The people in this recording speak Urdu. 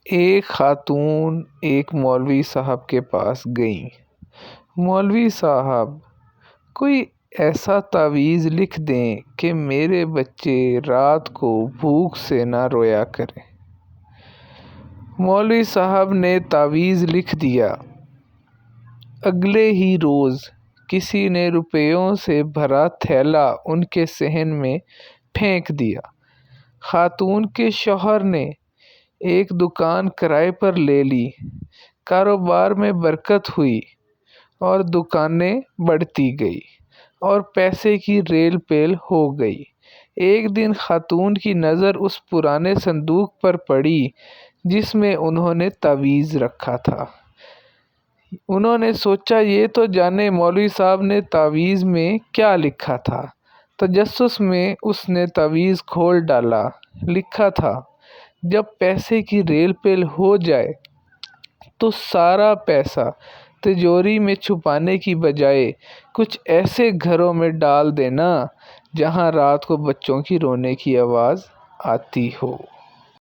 ایک خاتون ایک مولوی صاحب کے پاس گئیں۔ مولوی صاحب، کوئی ایسا تعویذ لکھ دیں کہ میرے بچے رات کو بھوک سے نہ رویا کریں۔ مولوی صاحب نے تعویذ لکھ دیا۔ اگلے ہی روز کسی نے روپیوں سے بھرا تھیلا ان کے صحن میں پھینک دیا۔ خاتون کے شوہر نے ایک دکان کرائے پر لے لی۔ کاروبار میں برکت ہوئی اور دکانیں بڑھتی گئی اور پیسے کی ریل پیل ہو گئی۔ ایک دن خاتون کی نظر اس پرانے صندوق پر پڑی جس میں انہوں نے تعویذ رکھا تھا۔ انہوں نے سوچا یہ تو جانے مولوی صاحب نے تعویذ میں کیا لکھا تھا۔ تجسس میں اس نے تعویذ کھول ڈالا۔ لکھا تھا، جب پیسے کی ریل پیل ہو جائے تو سارا پیسہ تجوری میں چھپانے کی بجائے کچھ ایسے گھروں میں ڈال دینا جہاں رات کو بچوں کی رونے کی آواز آتی ہو۔